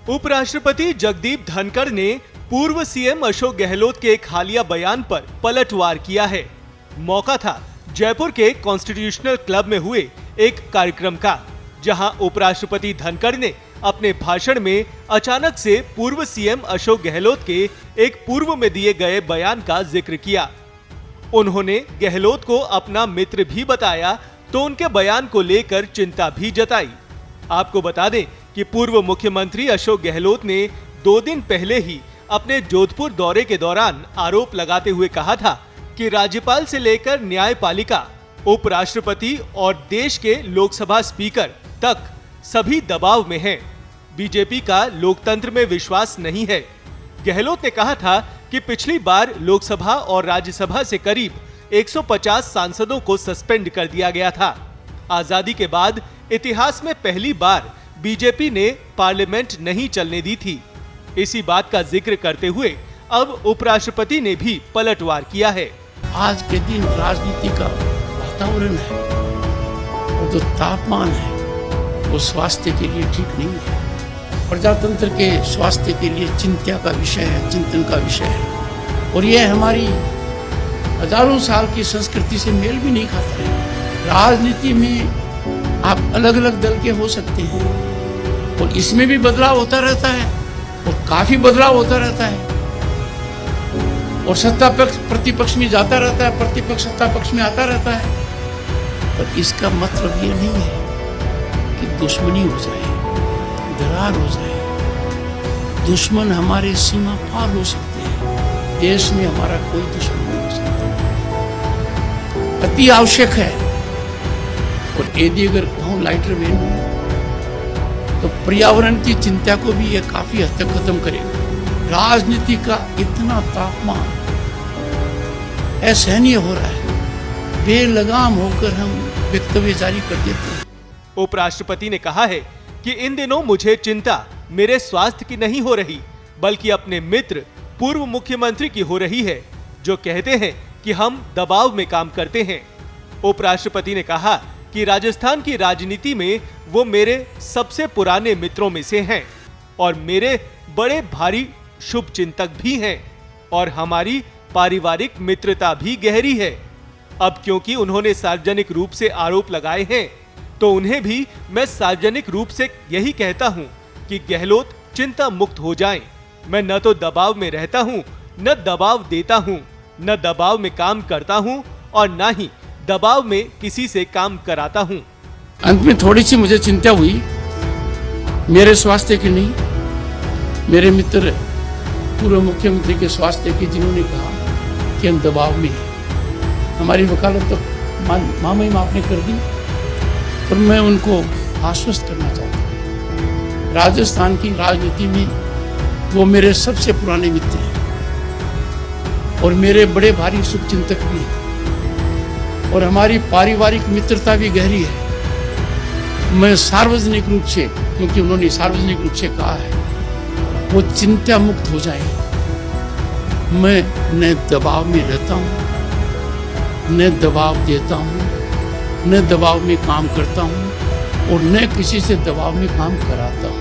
उपराष्ट्रपति जगदीप धनखड़ ने पूर्व सीएम अशोक गहलोत के एक हालिया बयान पर पलटवार किया है। मौका था जयपुर के कॉन्स्टिट्यूशनल क्लब में हुए एक कार्यक्रम का, जहां उपराष्ट्रपति धनखड़ ने अपने भाषण में अचानक से पूर्व सीएम अशोक गहलोत के एक पूर्व में दिए गए बयान का जिक्र किया। उन्होंने गहलोत को अपना मित्र भी बताया तो उनके बयान को लेकर चिंता भी जताई। आपको बता दें कि पूर्व मुख्यमंत्री अशोक गहलोत ने 2 दिन पहले ही अपने जोधपुर दौरे के दौरान आरोप लगाते हुए कहा था कि राज्यपाल से लेकर न्यायपालिका, उपराष्ट्रपति और देश के लोकसभा स्पीकर तक सभी दबाव में हैं। बीजेपी का लोकतंत्र में विश्वास नहीं है। गहलोत ने कहा था कि पिछली बार लोकसभा और राज्यसभा से करीब 150 सांसदों को सस्पेंड कर दिया गया था। आजादी के बाद इतिहास में पहली बार बीजेपी ने पार्लियामेंट नहीं चलने दी थी। इसी बात का जिक्र करते हुए अब उपराष्ट्रपति ने भी पलटवार किया है। आज के दिन राजनीति का वातावरण है और जो तापमान है वो स्वास्थ्य के लिए ठीक नहीं है। प्रजातंत्र के स्वास्थ्य के लिए चिंता का विषय है, चिंतन का विषय है और ये हमारी हजारों साल की संस्कृति से मेल भी नहीं खाता है। राजनीति में आप अलग अलग दल के हो सकते हैं और इसमें भी बदलाव होता रहता है और काफी बदलाव होता रहता है और सत्ता पक्ष प्रतिपक्ष में जाता रहता है, प्रतिपक्ष सत्ता पक्ष में आता रहता है। पर इसका मतलब ये नहीं है कि दुश्मनी हो जाए, दरार हो जाए। दुश्मन हमारे सीमा पार हो सकते हैं, देश में हमारा कोई दुश्मन नहीं हो सकता। अति आवश्यक है और यदि अगर कहूँ लाइटर वेन तो पर्यावरण की चिंता को भी ये काफी हद तक खत्म करेगा। राजनीति का इतना तापमान असहनीय हो रहा है, बेलगाम होकर हम वक्तव्य जारी कर देते हैं। उपराष्ट्रपति ने कहा है कि इन दिनों मुझे चिंता मेरे स्वास्थ्य की नहीं हो रही, बल्कि अपने मित्र पूर्व मुख्यमंत्री की हो रही है, जो कहते हैं कि हम दबाव में काम करते हैं। उपराष्ट्रपति ने कहा कि राजस्थान की राजनीति में वो मेरे सबसे पुराने मित्रों में से हैं और मेरे बड़े भारी शुभ चिंतक भी हैं और हमारी पारिवारिक मित्रता भी गहरी है। अब क्योंकि उन्होंने सार्वजनिक रूप से आरोप लगाए हैं तो उन्हें भी मैं सार्वजनिक रूप से यही कहता हूं कि गहलोत चिंता मुक्त हो जाएं। मैं न तो दबाव में रहता हूं, न दबाव देता हूं, न दबाव में काम करता हूं और न ही दबाव में किसी से काम कराता हूं। अंत में थोड़ी सी मुझे चिंता हुई, मेरे स्वास्थ्य की नहीं, मेरे मित्र पूर्व मुख्यमंत्री के स्वास्थ्य की, जिन्होंने कहा कि हम दबाव में हैं। हमारी वकालत तो मामले आपने कर दी, पर मैं उनको आश्वस्त करना चाहता हूँ, राजस्थान की राजनीति में वो मेरे सबसे पुराने मित्र हैं और मेरे बड़े भारी शुभचिंतक भी हैं और हमारी पारिवारिक मित्रता भी गहरी है। मैं सार्वजनिक रूप से, क्योंकि उन्होंने सार्वजनिक रूप से कहा है, वो चिंता मुक्त हो जाए। मैं न दबाव में रहता हूँ, न दबाव देता हूँ, न दबाव में काम करता हूँ और न किसी से दबाव में काम कराता हूँ।